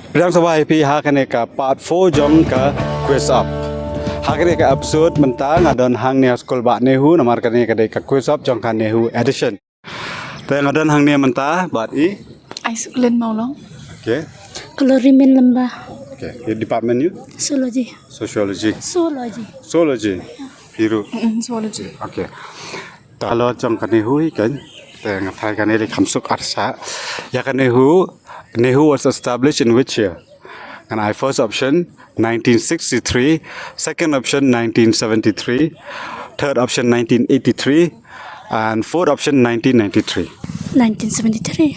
Riang sabai pi hakane ka part 4 jong ka quiz up. Hakane ka episode mentang adon hang ne school ba Nehu namar kane ka ka quiz up jong ka Nehu edition. Te ngadon hang ne menta bat i. Ai sức lên màu lắm. Okay. Kalorimen lembah. Okay. Your department you? Zoology. Sociology. Zoology. Zoology. Hiru. Zoology. Okay. Talo jong ka Nehu kan. Te ngapai kane le khamsuk arsa. Ya ka Nehu was established in which year? And I first option 1963, second option 1973, third option 1983, and fourth option 1993. 1973.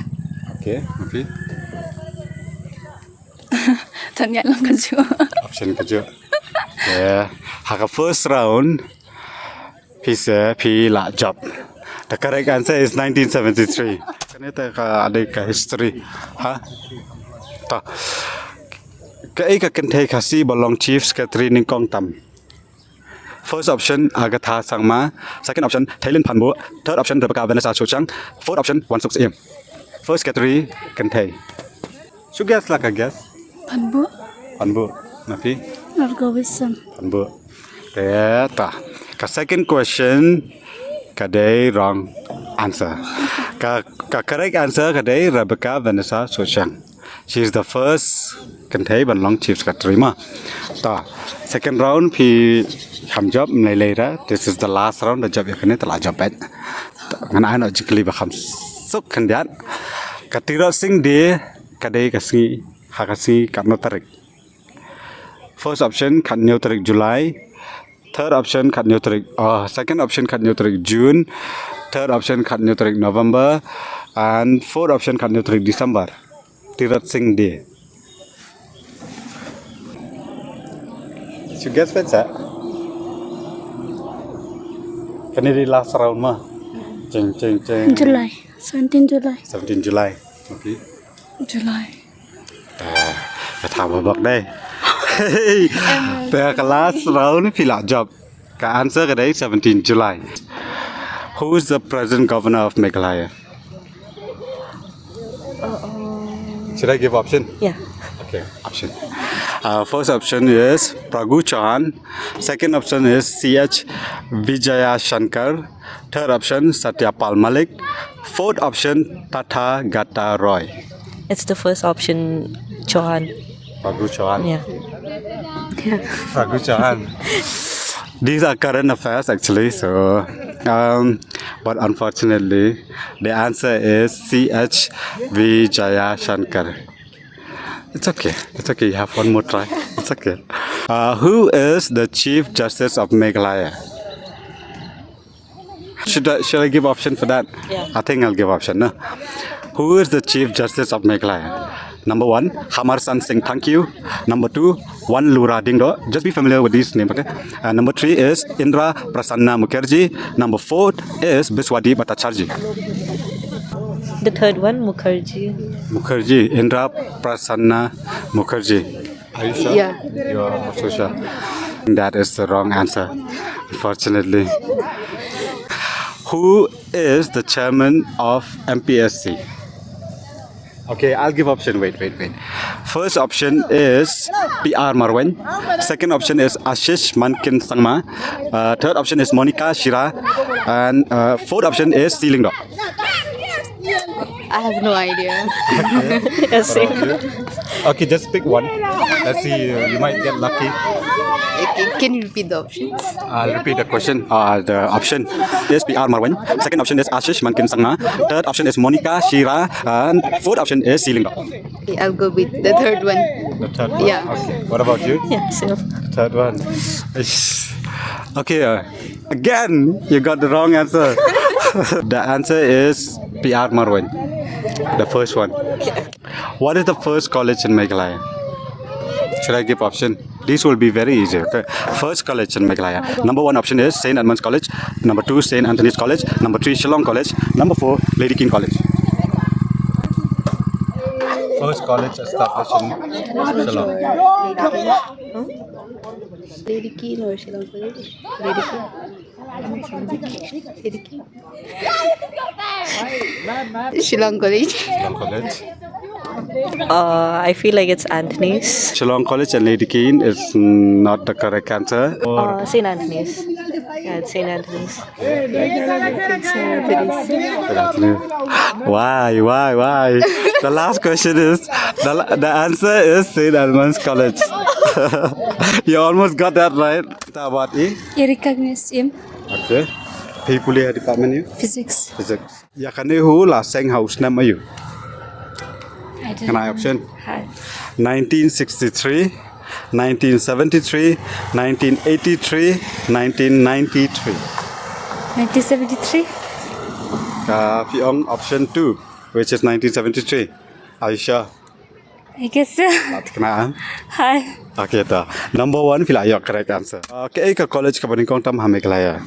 Okay, okay. Thật nhận lắm cần chưa? Option ke chưa? Yeah. Haka first round, P la job. The correct answer is 1973. Kanita ka ada ka history, ha? Ta. Ka kenthe khasi balong chiefs ka training kong tam. First option Agatha Sangma, second option Thailand Panbo, third option Rebecca Vanessa Chochang, fourth option Wansuk Im. First category kenthe. Should guess like a guess. Panbu. Panbo. Nafi? I'll go with some. Panbo. Ta. Ka second question kadai wrong answer. Ka correct answer kadai Rebecca Vanessa Chochang. She is the first kenthe ban long chiefs ka trima. Ta. Second round phi kham job nai lai ra. This is the last round the job yakane tala job bet. Ngan ai no jikli ba kham suk khandiat. Katira sing de kadai kasi hakasi katno tarik. First option katno tarik July. Third option katno tarik second option katno tarik June. Third option katno tarik November, and fourth option katno tarik December. Tirat sing de. You guess what's that? Can you last round ma? Ching. July. 17 July. 17 July. Okay. July. Phải thảo một bậc đây. The last round phi là job. Cái answer cái đấy 17 July. Who is the present governor of Meghalaya? Should I give option? Yeah. Okay, option. First option is Pragu Chauhan. Second option is C.H. Vijaya Shankar. Third option Satyapal Malik. Fourth option Tata Gata Roy. It's the first option, Chauhan. Pragu Chauhan. Yeah. Pragu Chauhan. These are current affairs actually. So, but unfortunately, the answer is C.H. Vijaya Shankar. It's okay. You have one more try. It's okay. Who is the Chief Justice of Meghalaya? Should I give option for that? Yeah. I think I'll give option. No? Who is the Chief Justice of Meghalaya? Number 1, Hamar San Singh, thank you. Number 2, Wan Lura Dingdo. Just be familiar with these names, okay? Number 3 is Indra Prasanna Mukherjee. Number 4 is Biswadi Bhattacharjee. The third one, Mukherjee. Indra Prasanna Mukherjee. Are you sure? Yeah. You are also sure. That is the wrong answer, unfortunately. Who is the chairman of MPSC? Okay, I'll give option. Wait. First option is P.R. Marwan. Second option is Ashish Mankin Sangma. Third option is Monica Shira. And fourth option is Seelingdo. I have no idea. Yes. Okay, just pick one. Let's see, you might get lucky. Can you repeat the options? I'll repeat the question. The option is P.R. Marwan. Second option is Ashish Mankin Sangma. Third option is Monica Shira. And fourth option is Seelingdo. Okay, I'll go with the third one. The third one? Yeah. Okay. What about you? Yeah, so. Third one. Okay, again, you got the wrong answer. The answer is P.R. Marwan. The first one. What is the first college in Meghalaya? Should I give option? These will be very easy. Okay. First college in Meghalaya. Number 1 option is St. Edmund's College. Number 2, St. Anthony's College. Number 3, Shillong College. Number 4, Lady King College. First college established in Shillong. Lady King or Shillong College? Lady King. Shillong College. Shillong College. I feel like it's Anthony's. Shillong College and Lady Keane is not the correct answer. St. Anthony's. Yeah, it's St. Anthony's. Why? The last question is the answer is St. Edmund's College. You almost got that right. How about E? Erika Agnes M. Okay. Phi kuliah department you? Physics. Physics. Ya kan Nehu là sinh hậu năm mấy? I don't Can I option? Hi. 1963, 1973, 1983, 1993. 1973. Phi on option 2, which is 1973. Are you sure? I guess so. Can I? Hi. Okay, ta. Number 1 phi là your correct answer. Cái college ka bani kong tam ha Meghalaya.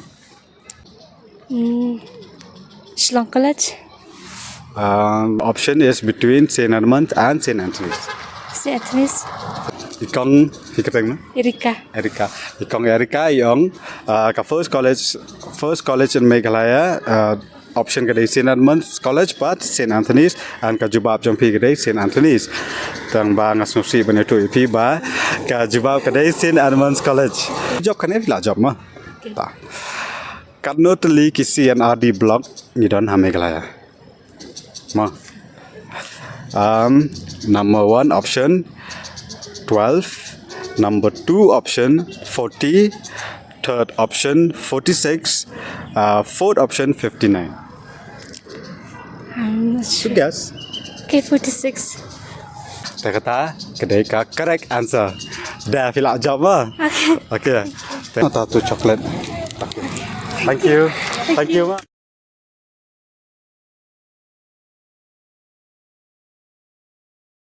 Shillong College. Option is between St. Edmunds and St. Anthony's. St. Anthony's. Ikong hikateng na? Erika. Erika. Ikong Erika yung ka first college in Meghalaya. Option kadai St. Edmunds College but St. Anthony's and ka jubab jampi kadai St. Anthony's. Tang ba ngas nusi bane tu ipi ba ka jubab kadai St. Edmunds College. Job kan evila job ma. Ta. Kadnotali kisi NRD block ni don ha Meghalaya. Ma. Number 1 option 12, number 2 option 40, third option 46, fourth option 59. I'm not To sure. guess. Okay, 46. Tak kata kedai ka correct answer. Dah fila jawab ma. Okay. Okay. Tengok tu coklat. Thank you. Thank you ma.